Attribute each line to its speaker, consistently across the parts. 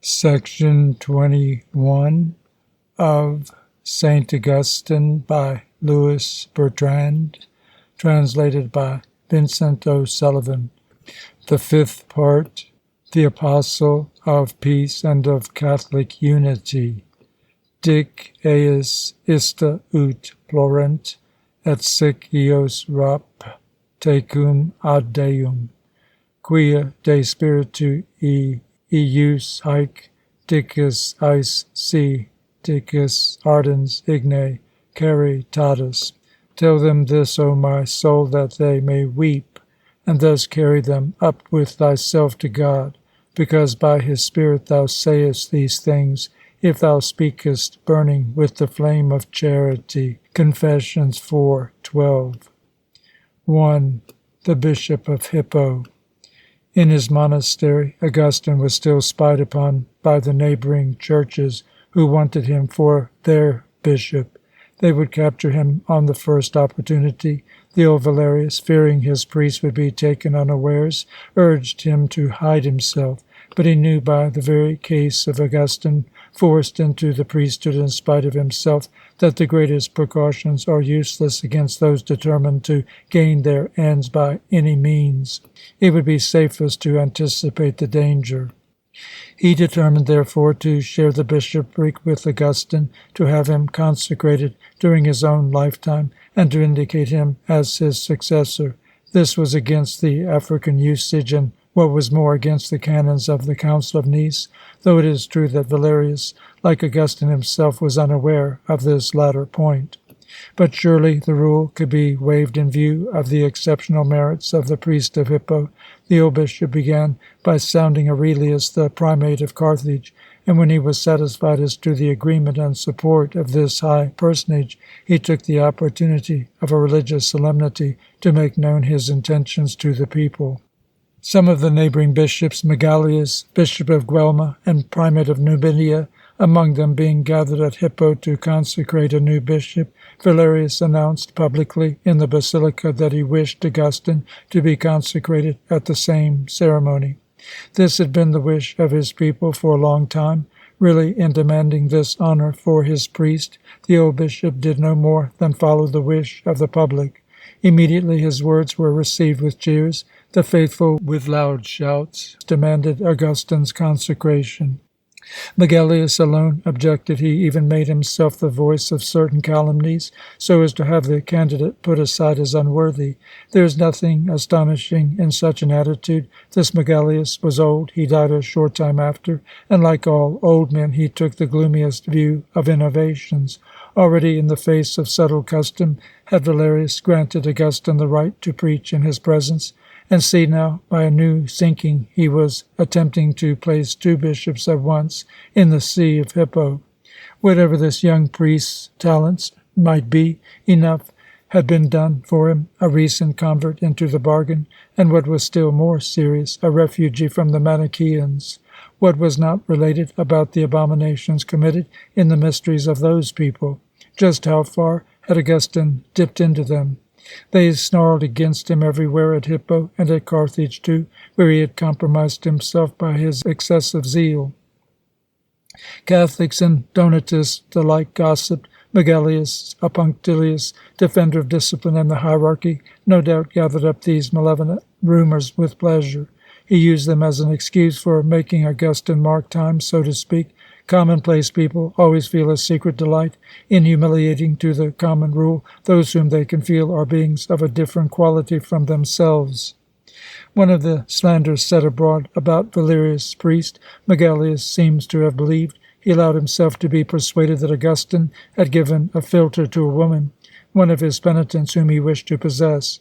Speaker 1: Section 21 of St. Augustin by Louis Bertrand, translated by Vincent O'Sullivan. The fifth part, the Apostle of Peace and of Catholic Unity. Dic eis ista ut plorent, et sic eos rap tecum ad Deum, quia de spiritu eius haec dicus eis si, dicus ardens igne caritatis. Tell them this, O my soul, that they may weep, and thus carry them up with thyself to God, because by his Spirit thou sayest these things, if thou speakest burning with the flame of charity. Confessions 4:12. 1. The Bishop of Hippo. In his monastery, Augustin was still spied upon by the neighboring churches, who wanted him for their bishop. They would capture him on the first opportunity. The old Valerius, fearing his priest would be taken unawares, urged him to hide himself, but he knew by the very case of Augustin, forced into the priesthood in spite of himself, that the greatest precautions are useless against those determined to gain their ends by any means. It would be safest to anticipate the danger. He determined, therefore, to share the bishopric with Augustin, to have him consecrated during his own lifetime, and to indicate him as his successor. This was against the African usage, and what was more, against the canons of the Council of Nice, though it is true that Valerius, like Augustine himself, was unaware of this latter point. But surely the rule could be waived in view of the exceptional merits of the priest of Hippo. The old bishop began by sounding Aurelius, the primate of Carthage, and when he was satisfied as to the agreement and support of this high personage, he took the opportunity of a religious solemnity to make known his intentions to the people. Some of the neighboring bishops, Megalius, bishop of Guelma and primate of Numidia, among them being gathered at Hippo to consecrate a new bishop, Valerius announced publicly in the basilica that he wished Augustin to be consecrated at the same ceremony. This had been the wish of his people for a long time. Really, in demanding this honor for his priest, the old bishop did no more than follow the wish of the public. Immediately his words were received with cheers. The faithful, with loud shouts, demanded Augustin's consecration. Megalius alone objected. He even made himself the voice of certain calumnies, so as to have the candidate put aside as unworthy. There is nothing astonishing in such an attitude. This Megalius was old. He died a short time after, and like all old men, he took the gloomiest view of innovations. Already in the face of settled custom had Valerius granted Augustine the right to preach in his presence, and see now, by a new sinking, he was attempting to place two bishops at once in the see of Hippo. Whatever this young priest's talents might be, enough had been done for him, a recent convert into the bargain, and what was still more serious, a refugee from the Manichaeans. What was not related about the abominations committed in the mysteries of those people? Just how far had Augustine dipped into them? They snarled against him everywhere, at Hippo and at Carthage too, where he had compromised himself by his excessive zeal. Catholics and Donatists alike gossiped. Megalius, a punctilious defender of discipline and the hierarchy, no doubt gathered up these malevolent rumors with pleasure. He used them as an excuse for making Augustine mark time, so to speak. Commonplace people always feel a secret delight in humiliating to the common rule those whom they can feel are beings of a different quality from themselves. One of the slanders set abroad about Valerius' priest, Megalius seems to have believed. He allowed himself to be persuaded that Augustine had given a philtre to a woman, one of his penitents whom he wished to possess.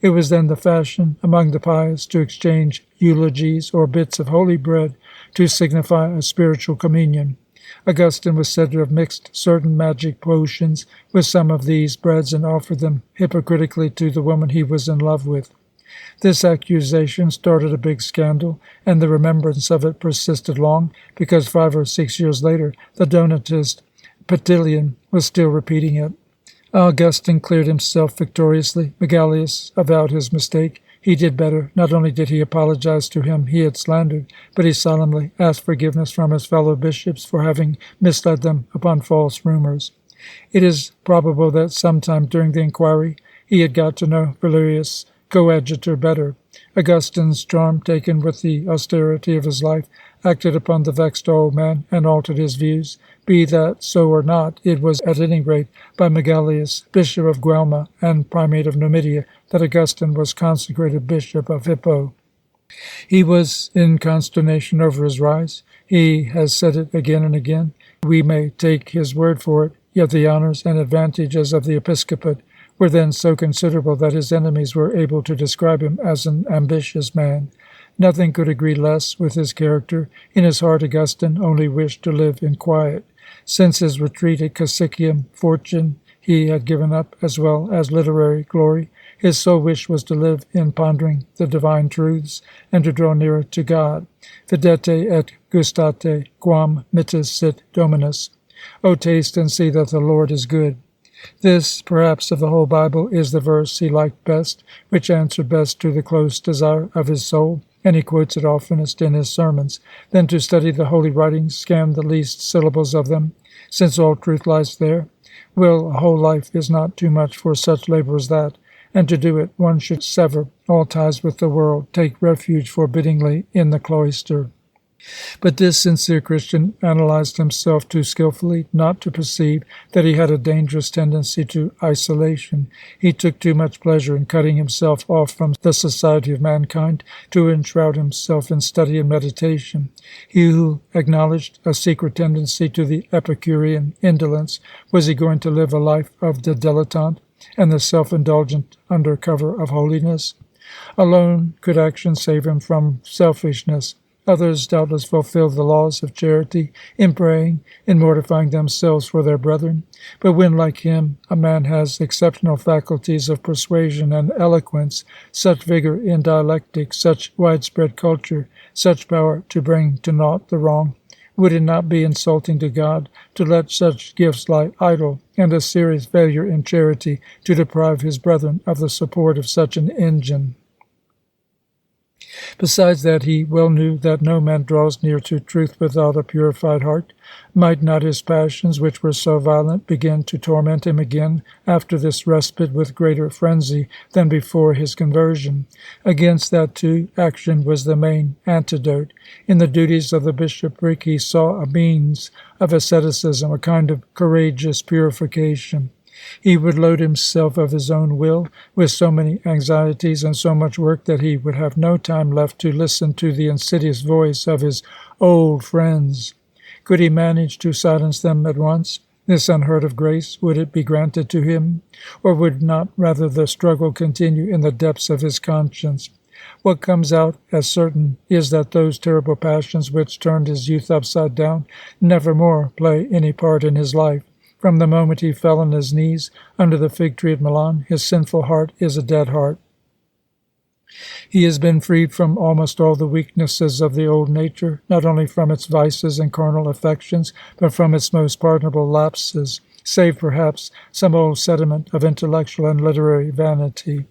Speaker 1: It was then the fashion among the pious to exchange eulogies or bits of holy bread to signify a spiritual communion. Augustine was said to have mixed certain magic potions with some of these breads and offered them hypocritically to the woman he was in love with. This accusation started a big scandal, and the remembrance of it persisted long, because 5 or 6 years later the Donatist Petilian was still repeating it. Augustine cleared himself victoriously. Megalius avowed his mistake. He did better. Not only did he apologize to him he had slandered, but he solemnly asked forgiveness from his fellow bishops for having misled them upon false rumors. It is probable that sometime during the inquiry he had got to know Valerius' coadjutor better. Augustine's charm, taken with the austerity of his life, acted upon the vexed old man and altered his views. Be that so or not, it was at any rate by Megalius, bishop of Guelma and primate of Numidia, that Augustine was consecrated bishop of Hippo. He was in consternation over his rise. He has said it again and again. We may take his word for it, yet the honors and advantages of the episcopate were then so considerable that his enemies were able to describe him as an ambitious man. Nothing could agree less with his character. In his heart Augustine only wished to live in quiet. Since his retreat at Cassicium, fortune he had given up, as well as literary glory. His sole wish was to live in pondering the divine truths and to draw nearer to God. Videte et gustate quam mittis sit Dominus. O taste and see that the Lord is good. This, perhaps, of the whole Bible is the verse he liked best, which answered best to the close desire of his soul, and he quotes it oftenest in his sermons. Then to study the holy writings, scan the least syllables of them, since all truth lies there. Well, a whole life is not too much for such labor as that, and to do it one should sever all ties with the world, take refuge forbiddingly in the cloister. But this sincere Christian analyzed himself too skillfully not to perceive that he had a dangerous tendency to isolation. He took too much pleasure in cutting himself off from the society of mankind to enshroud himself in study and meditation. He who acknowledged a secret tendency to the Epicurean indolence, was he going to live a life of the dilettante and the self-indulgent under cover of holiness? Alone could action save him from selfishness. Others doubtless fulfill the laws of charity in praying, in mortifying themselves for their brethren. But when, like him, a man has exceptional faculties of persuasion and eloquence, such vigor in dialectic, such widespread culture, such power to bring to naught the wrong, would it not be insulting to God to let such gifts lie idle, and a serious failure in charity to deprive his brethren of the support of such an engine? Besides that, he well knew that no man draws near to truth without a purified heart. Might not his passions, which were so violent, begin to torment him again after this respite with greater frenzy than before his conversion? Against that, too, action was the main antidote. In the duties of the bishopric he saw a means of asceticism, a kind of courageous purification. He would load himself of his own will with so many anxieties and so much work that he would have no time left to listen to the insidious voice of his old friends. Could he manage to silence them at once? This unheard of grace, would it be granted to him? Or would not rather the struggle continue in the depths of his conscience? What comes out as certain is that those terrible passions which turned his youth upside down never more play any part in his life. From the moment he fell on his knees under the fig tree at Milan, his sinful heart is a dead heart. He has been freed from almost all the weaknesses of the old nature, not only from its vices and carnal affections, but from its most pardonable lapses, save perhaps some old sediment of intellectual and literary vanity.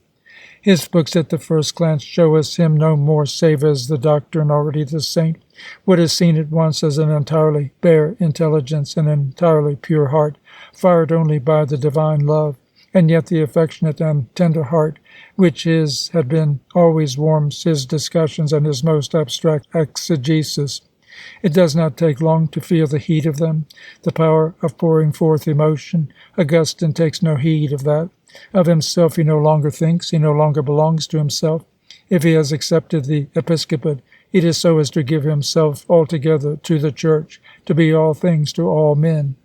Speaker 1: His books at the first glance show us him no more save as the doctor and already the saint. What is seen at once as an entirely bare intelligence, an entirely pure heart, fired only by the divine love, and yet the affectionate and tender heart which his had been always warms his discussions and his most abstract exegesis. It does not take long to feel the heat of them, the power of pouring forth emotion. Augustine takes no heed of that. Of himself he no longer thinks, he no longer belongs to himself. If he has accepted the episcopate, it is so as to give himself altogether to the Church, to be all things to all men.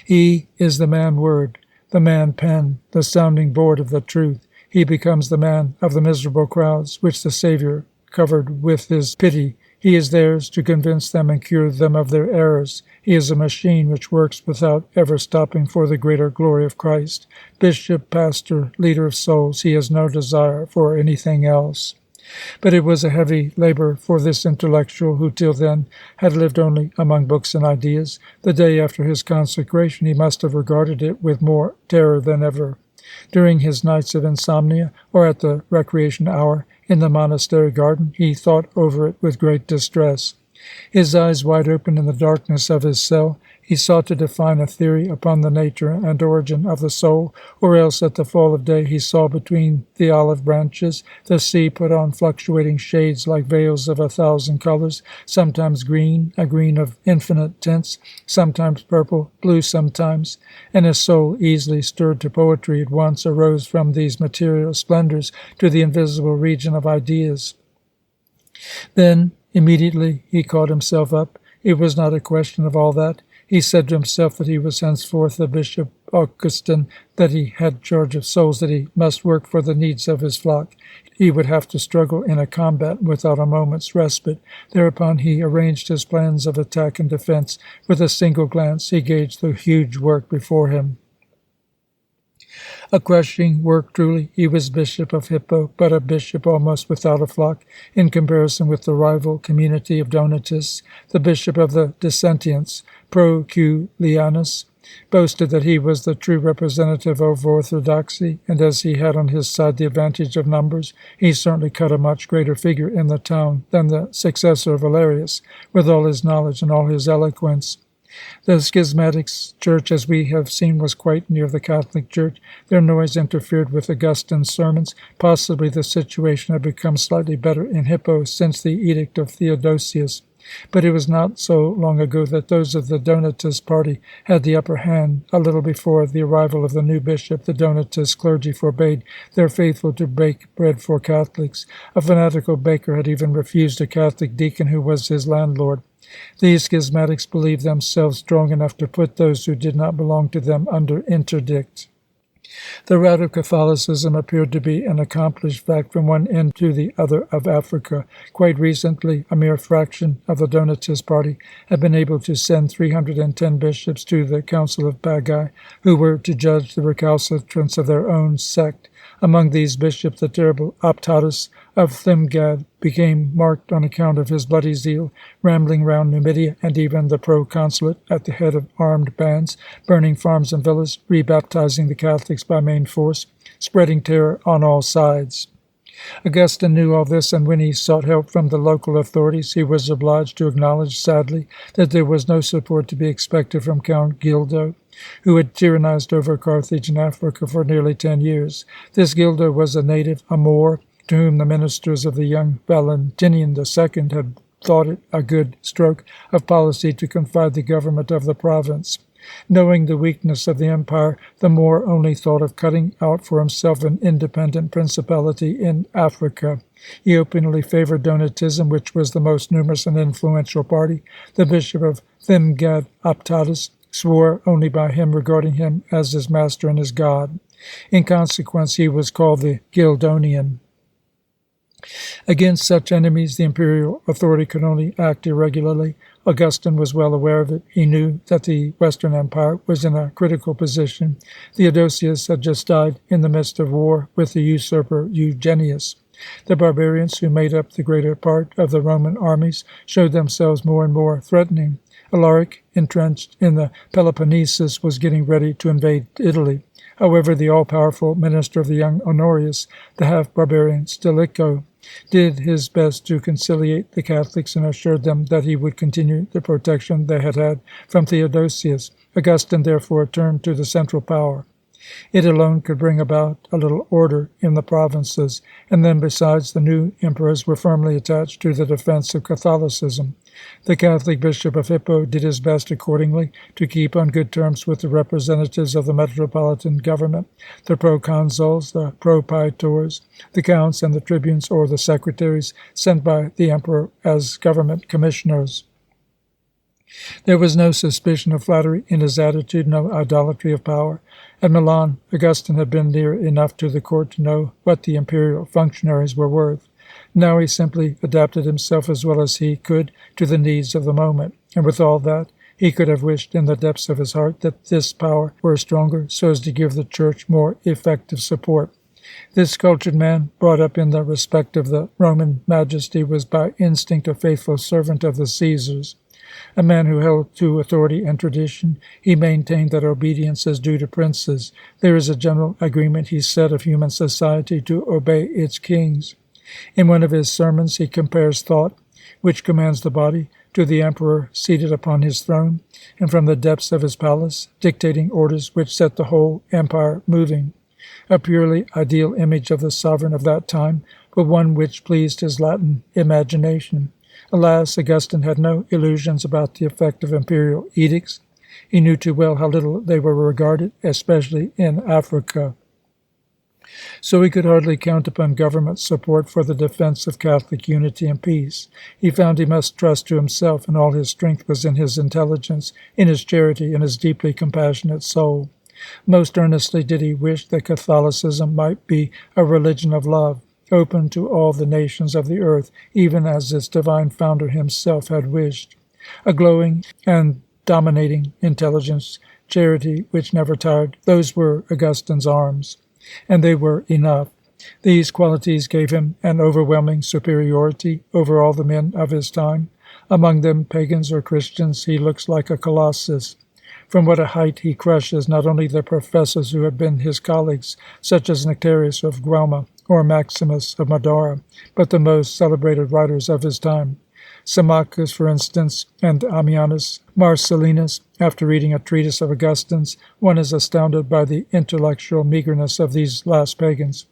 Speaker 1: He is the man-word, the man-pen, the sounding board of the truth. He becomes the man of the miserable crowds which the Saviour covered with his pity. He is theirs to convince them and cure them of their errors. He is a machine which works without ever stopping for the greater glory of Christ. Bishop, pastor, leader of souls, he has no desire for anything else. But it was a heavy labor for this intellectual who till then had lived only among books and ideas. The day after his consecration he must have regarded it with more terror than ever. During his nights of insomnia, or at the recreation hour in the monastery garden, he thought over it with great distress. His eyes wide open in the darkness of his cell, he sought to define a theory upon the nature and origin of the soul, or else at the fall of day he saw between the olive branches the sea put on fluctuating shades like veils of 1,000 colors, sometimes green, a green of infinite tints, sometimes purple, blue sometimes, and his soul, easily stirred to poetry, at once arose from these material splendors to the invisible region of ideas. Then, immediately, he caught himself up. It was not a question of all that. He said to himself that he was henceforth the Bishop Augustin, that he had charge of souls, that he must work for the needs of his flock. He would have to struggle in a combat without a moment's respite. Thereupon he arranged his plans of attack and defense. With a single glance he gauged the huge work before him. A crushing work, truly. He was Bishop of Hippo, but a bishop almost without a flock, in comparison with the rival community of Donatists. The bishop of the dissentients, Proculianus, boasted that he was the true representative of orthodoxy, and as he had on his side the advantage of numbers, he certainly cut a much greater figure in the town than the successor of Valerius, with all his knowledge and all his eloquence. The schismatic church, as we have seen, was quite near the Catholic Church. Their noise interfered with Augustine's sermons. Possibly the situation had become slightly better in Hippo since the edict of Theodosius. But it was not so long ago that those of the Donatist party had the upper hand. A little before the arrival of the new bishop, the Donatist clergy forbade their faithful to bake bread for Catholics. A fanatical baker had even refused a Catholic deacon who was his landlord. These schismatics believed themselves strong enough to put those who did not belong to them under interdict. The rout of Catholicism appeared to be an accomplished fact from one end to the other of Africa. Quite recently, a mere fraction of the Donatist party had been able to send 310 bishops to the Council of Bagi, who were to judge the recalcitrance of their own sect. Among these bishops, the terrible Optatus of Thimgad became marked on account of his bloody zeal, rambling round Numidia and even the proconsulate at the head of armed bands, burning farms and villas, rebaptizing the Catholics by main force, spreading terror on all sides. Augustine knew all this, and when he sought help from the local authorities, he was obliged to acknowledge, sadly, that there was no support to be expected from Count Gildo, who had tyrannized over Carthage and Africa for nearly 10 years. This Gildo was a native, a Moor, to whom the ministers of the young Valentinian II had thought it a good stroke of policy to confide the government of the province. Knowing the weakness of the empire, the Moor only thought of cutting out for himself an independent principality in Africa. He openly favored Donatism, which was the most numerous and influential party. The bishop of Thimgad, Optatus, swore only by him, regarding him as his master and his god. In consequence, he was called the Gildonian. Against such enemies, the imperial authority could only act irregularly. Augustine was well aware of it. He knew that the Western Empire was in a critical position. Theodosius had just died in the midst of war with the usurper Eugenius. The barbarians, who made up the greater part of the Roman armies, showed themselves more and more threatening. Alaric, entrenched in the Peloponnesus, was getting ready to invade Italy. However, the all-powerful minister of the young Honorius, the half-barbarian Stilicho, did his best to conciliate the Catholics and assured them that he would continue the protection they had had from Theodosius. Augustine therefore turned to the central power. It alone could bring about a little order in the provinces, and then besides, the new emperors were firmly attached to the defense of Catholicism. The Catholic Bishop of Hippo did his best accordingly to keep on good terms with the representatives of the metropolitan government, the proconsuls, the propraetors, the counts, and the tribunes or the secretaries sent by the emperor as government commissioners. There was no suspicion of flattery in his attitude, no idolatry of power. At Milan, Augustine had been near enough to the court to know what the imperial functionaries were worth. Now he simply adapted himself as well as he could to the needs of the moment, and with all that, he could have wished in the depths of his heart that this power were stronger, so as to give the Church more effective support. This cultured man, brought up in the respect of the Roman majesty, was by instinct a faithful servant of the Caesars. A man who held to authority and tradition, he maintained that obedience is due to princes. There is a general agreement, he said, of human society to obey its kings. In one of his sermons he compares thought, which commands the body, to the emperor seated upon his throne, and from the depths of his palace, dictating orders which set the whole empire moving. A purely ideal image of the sovereign of that time, but one which pleased his Latin imagination. Alas, Augustin had no illusions about the effect of imperial edicts. He knew too well how little they were regarded, especially in Africa. So he could hardly count upon government support for the defense of Catholic unity and peace. He found he must trust to himself, and all his strength was in his intelligence, in his charity, in his deeply compassionate soul. Most earnestly did he wish that Catholicism might be a religion of love, open to all the nations of the earth, even as its divine founder himself had wished. A glowing and dominating intelligence, charity which never tired, those were Augustin's arms. And they were enough. These qualities gave him an overwhelming superiority over all the men of his time. Among them, pagans or Christians, he looks like a colossus. From what a height he crushes not only the professors who had been his colleagues, such as Nectarius of Guelma or Maximus of Madara, but the most celebrated writers of his time. Symmachus, for instance, and Ammianus Marcellinus. After reading a treatise of Augustine's, one is astounded by the intellectual meagerness of these last pagans.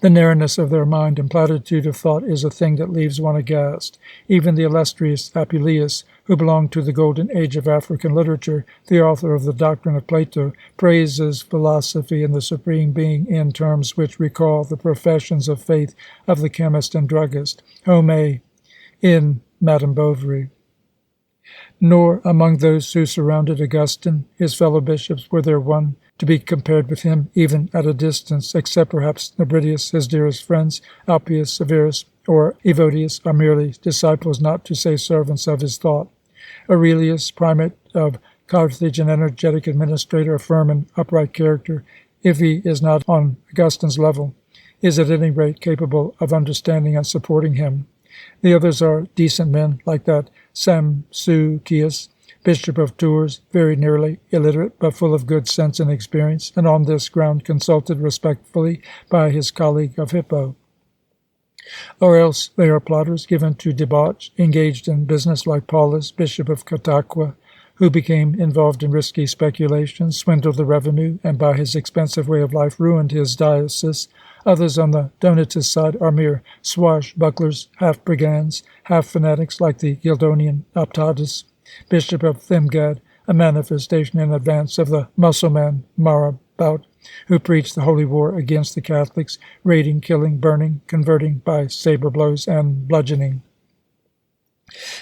Speaker 1: The narrowness of their mind and platitude of thought is a thing that leaves one aghast. Even the illustrious Apuleius, who belonged to the golden age of African literature, the author of the doctrine of Plato, praises philosophy and the Supreme Being in terms which recall the professions of faith of the chemist and druggist, Homais in Madame Bovary. Nor among those who surrounded Augustine, his fellow bishops, were there one to be compared with him even at a distance, except perhaps Nebridius, his dearest friends. Alpius, Severus, or Evodius are merely disciples, not to say servants of his thought. Aurelius, primate of Carthage, an energetic administrator, a firm and upright character, if he is not on Augustine's level, is at any rate capable of understanding and supporting him. The others are decent men, like that Samsuchius, Bishop of Tours, very nearly illiterate, but full of good sense and experience, and on this ground consulted respectfully by his colleague of Hippo. Or else they are plotters, given to debauch, engaged in business, like Paulus, Bishop of Cataqua, who became involved in risky speculations, swindled the revenue, and by his expensive way of life ruined his diocese. Others on the Donatist side are mere swashbucklers, half brigands, half fanatics, like the Guildonian Optatus, Bishop of Thimgad, a manifestation in advance of the Mussulman Marabout, who preached the holy war against the Catholics, raiding, killing, burning, converting by saber blows and bludgeoning.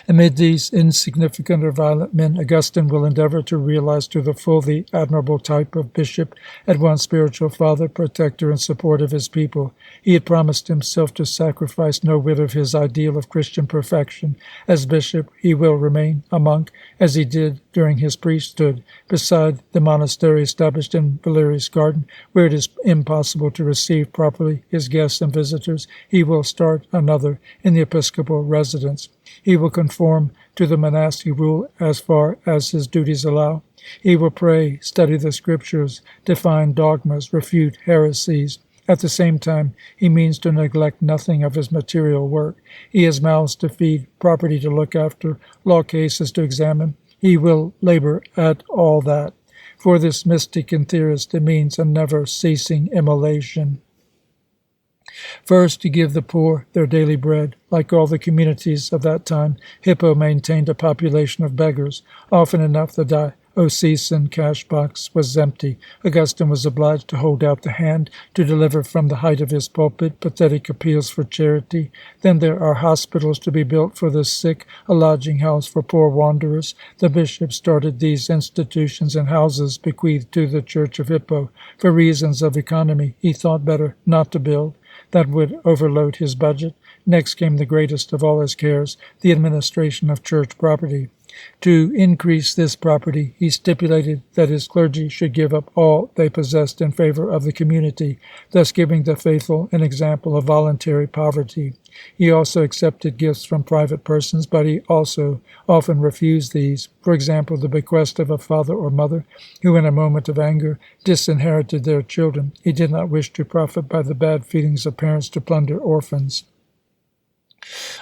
Speaker 1: Amid these insignificant or violent men, Augustine will endeavor to realize to the full the admirable type of bishop, at once spiritual father, protector, and support of his people. He had promised himself to sacrifice no whit of his ideal of Christian perfection. As bishop, he will remain a monk, as he did during his priesthood, beside the monastery established in Valerius' garden, where it is impossible to receive properly his guests and visitors. He will start another in the episcopal residence. He will conform to the monastic rule as far as his duties allow. He will pray, study the Scriptures, define dogmas, refute heresies. At the same time, he means to neglect nothing of his material work. He has mouths to feed, property to look after, law cases to examine. He will labor at all that. For this mystic and theorist, it means a never-ceasing immolation. First, to give the poor their daily bread. Like all the communities of that time, Hippo maintained a population of beggars. Often enough, the diocesan cash box was empty. Augustine was obliged to hold out the hand, to deliver from the height of his pulpit pathetic appeals for charity. Then there are hospitals to be built for the sick, a lodging house for poor wanderers. The bishop started these institutions and houses bequeathed to the Church of Hippo. For reasons of economy, he thought better not to build. That would overload his budget. Next came the greatest of all his cares, the administration of church property. To increase this property, he stipulated that his clergy should give up all they possessed in favor of the community, thus giving the faithful an example of voluntary poverty. He also accepted gifts from private persons, but he also often refused these. For example, the bequest of a father or mother who, in a moment of anger, disinherited their children. He did not wish to profit by the bad feelings of parents to plunder orphans.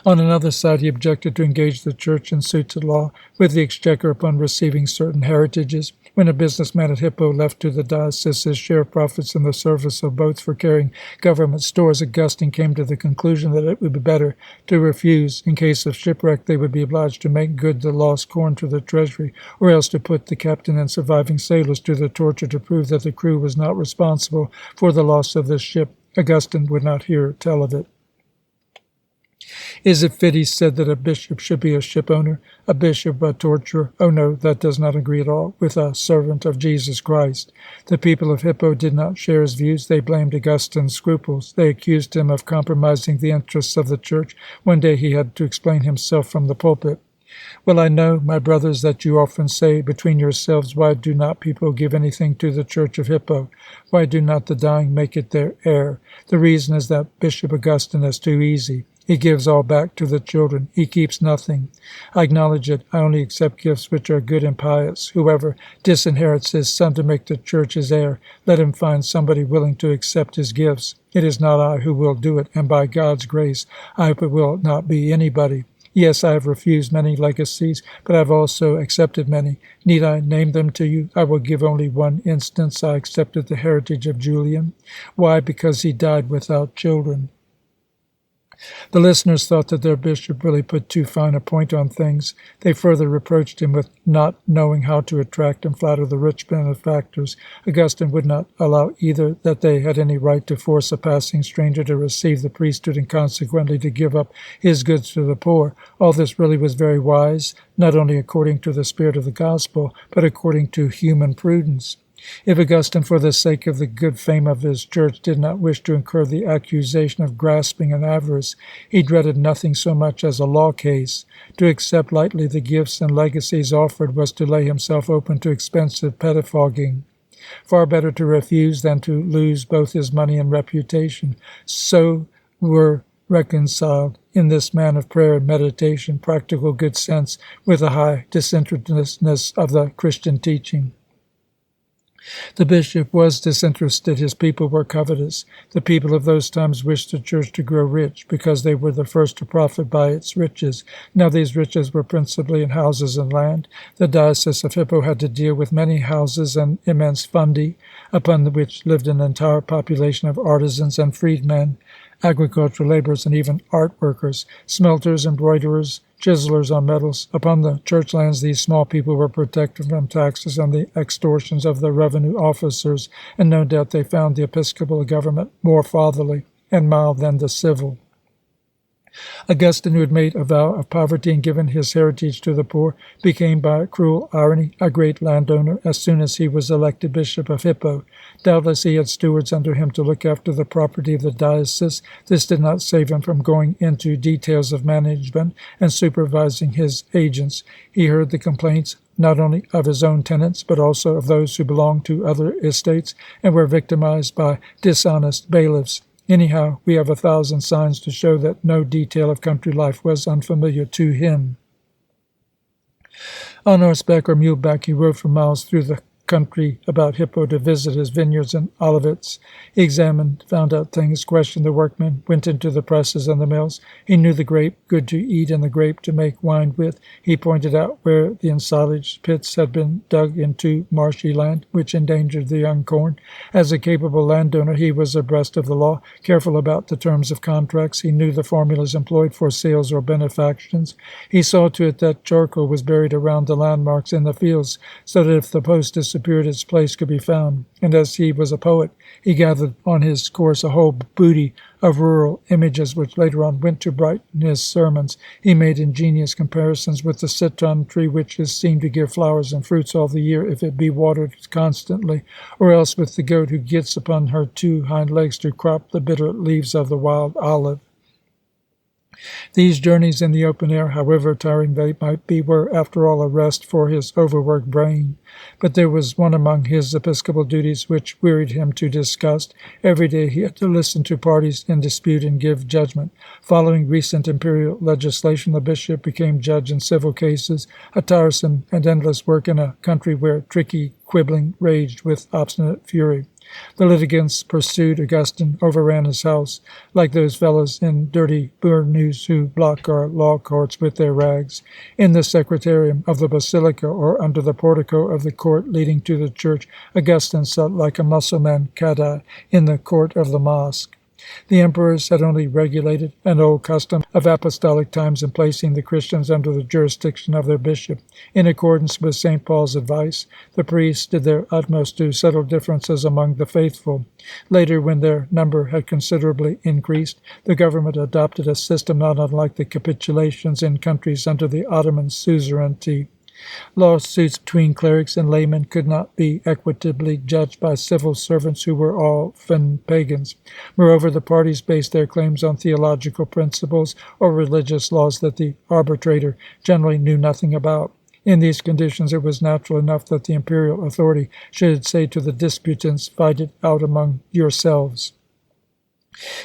Speaker 1: On another side, he objected to engage the church in suits at law with the exchequer upon receiving certain heritages. When a businessman at Hippo left to the diocese his share of profits in the service of boats for carrying government stores, Augustin came to the conclusion that it would be better to refuse. In case of shipwreck, they would be obliged to make good the lost corn to the treasury, or else to put the captain and surviving sailors to the torture to prove that the crew was not responsible for the loss of the ship. Augustin would not hear tell of it. Is it fit, he said, that a bishop should be a ship owner, a bishop a torturer? Oh no, that does not agree at all with a servant of Jesus Christ. The people of Hippo did not share his views. They blamed Augustin's scruples. They accused him of compromising the interests of the church. One day he had to explain himself from the pulpit. Well, I know, my brothers, that you often say between yourselves, why do not people give anything to the Church of Hippo? Why do not the dying make it their heir? The reason is that Bishop Augustin is too easy. He gives all back to the children. He keeps nothing. I acknowledge it. I only accept gifts which are good and pious. Whoever disinherits his son to make the church his heir, let him find somebody willing to accept his gifts. It is not I who will do it, and by God's grace, I hope it will not be anybody. Yes, I have refused many legacies, but I have also accepted many. Need I name them to you? I will give only one instance. I accepted the heritage of Julian. Why? Because he died without children. The listeners thought that their bishop really put too fine a point on things. They further reproached him with not knowing how to attract and flatter the rich benefactors. Augustine would not allow either that they had any right to force a passing stranger to receive the priesthood and consequently to give up his goods to the poor. All this really was very wise, not only according to the spirit of the gospel, but according to human prudence. If Augustine, for the sake of the good fame of his church, did not wish to incur the accusation of grasping and avarice, he dreaded nothing so much as a law case. To accept lightly the gifts and legacies offered was to lay himself open to expensive pettifogging. Far better to refuse than to lose both his money and reputation. So were reconciled in this man of prayer and meditation, practical good sense with the high disinterestedness of the Christian teaching. The bishop was disinterested. His people were covetous. The people of those times wished the church to grow rich because they were the first to profit by its riches. Now these riches were principally in houses and land. The diocese of Hippo had to deal with many houses and immense fundi, upon which lived an entire population of artisans and freedmen, agricultural laborers, and even art workers, smelters, embroiderers, chiselers on metals. Upon the church lands, these small people were protected from taxes and the extortions of the revenue officers, and no doubt they found the episcopal government more fatherly and mild than the civil. Augustine, who had made a vow of poverty and given his heritage to the poor, became, by cruel irony, a great landowner as soon as he was elected Bishop of Hippo. Doubtless he had stewards under him to look after the property of the diocese. This did not save him from going into details of management and supervising his agents. He heard the complaints not only of his own tenants, but also of those who belonged to other estates and were victimized by dishonest bailiffs. Anyhow, we have 1,000 signs to show that no detail of country life was unfamiliar to him. On horseback or muleback, he rode for miles through the country about Hippo to visit his vineyards and olivets. He examined, found out things, questioned the workmen, went into the presses and the mills. He knew the grape good to eat and the grape to make wine with. He pointed out where the ensilage pits had been dug into marshy land, which endangered the young corn. As a capable landowner, he was abreast of the law, careful about the terms of contracts. He knew the formulas employed for sales or benefactions. He saw to it that charcoal was buried around the landmarks in the fields, so that if the post disappeared, its place could be found. And as he was a poet, he gathered on his course a whole booty of rural images, which later on went to brighten his sermons. He made ingenious comparisons with the citron tree, which is seen to give flowers and fruits all the year if it be watered constantly, or else with the goat who gets upon her 2 hind legs to crop the bitter leaves of the wild olive. These journeys in the open air, however tiring they might be, were, after all, a rest for his overworked brain. But there was one among his episcopal duties which wearied him to disgust. Every day he had to listen to parties in dispute and give judgment. Following recent imperial legislation, the bishop became judge in civil cases, a tiresome and endless work in a country where tricky quibbling raged with obstinate fury. The litigants pursued Augustin, overran his house, like those fellows in dirty burnous who block our law courts with their rags. In the secretarium of the basilica, or under the portico of the court leading to the church, Augustin sat like a Mussulman Khadi in the court of the mosque. The emperors had only regulated an old custom of apostolic times in placing the Christians under the jurisdiction of their bishop. In accordance with St. Paul's advice, the priests did their utmost to settle differences among the faithful. Later, when their number had considerably increased, the government adopted a system not unlike the capitulations in countries under the Ottoman suzerainty. Lawsuits between clerics and laymen could not be equitably judged by civil servants who were often pagans. Moreover, the parties based their claims on theological principles or religious laws that the arbitrator generally knew nothing about. In these conditions, it was natural enough that the imperial authority should say to the disputants, "Fight it out among yourselves."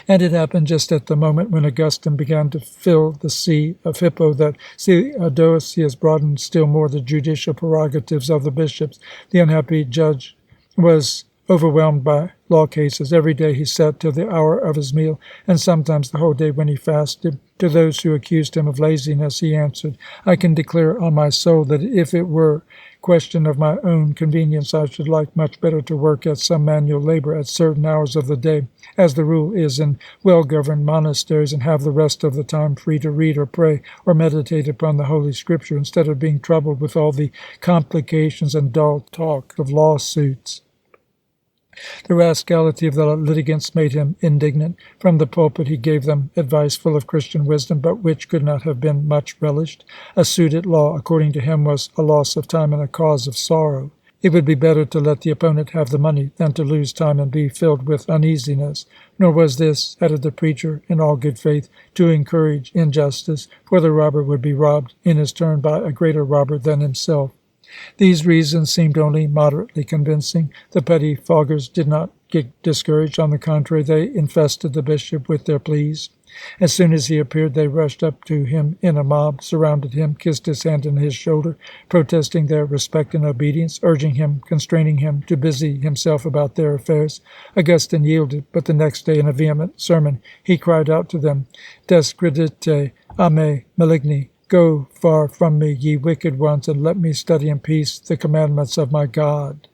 Speaker 1: And it happened just at the moment when Augustin began to fill the see of Hippo that Theodosius broadened still more the judicial prerogatives of the bishops. The unhappy judge was overwhelmed by law cases. Every day he sat till the hour of his meal, and sometimes the whole day when he fasted. To those who accused him of laziness, he answered, "I can declare on my soul that if it were question of my own convenience, I should like much better to work at some manual labor at certain hours of the day, as the rule is in well-governed monasteries, and have the rest of the time free to read or pray or meditate upon the Holy Scripture, instead of being troubled with all the complications and dull talk of lawsuits." The rascality of the litigants made him indignant. From the pulpit he gave them advice full of Christian wisdom, but which could not have been much relished. A suit at law, according to him, was a loss of time and a cause of sorrow. It would be better to let the opponent have the money than to lose time and be filled with uneasiness. Nor was this, added the preacher, in all good faith, to encourage injustice, for the robber would be robbed in his turn by a greater robber than himself. These reasons seemed only moderately convincing. The pettifoggers did not get discouraged. On the contrary, they infested the bishop with their pleas. As soon as he appeared, they rushed up to him in a mob, surrounded him, kissed his hand and his shoulder, protesting their respect and obedience, urging him, constraining him to busy himself about their affairs. Augustin yielded, but the next day, in a vehement sermon, he cried out to them, "Descredite a me maligni. Go far from me, ye wicked ones, and let me study in peace the commandments of my God."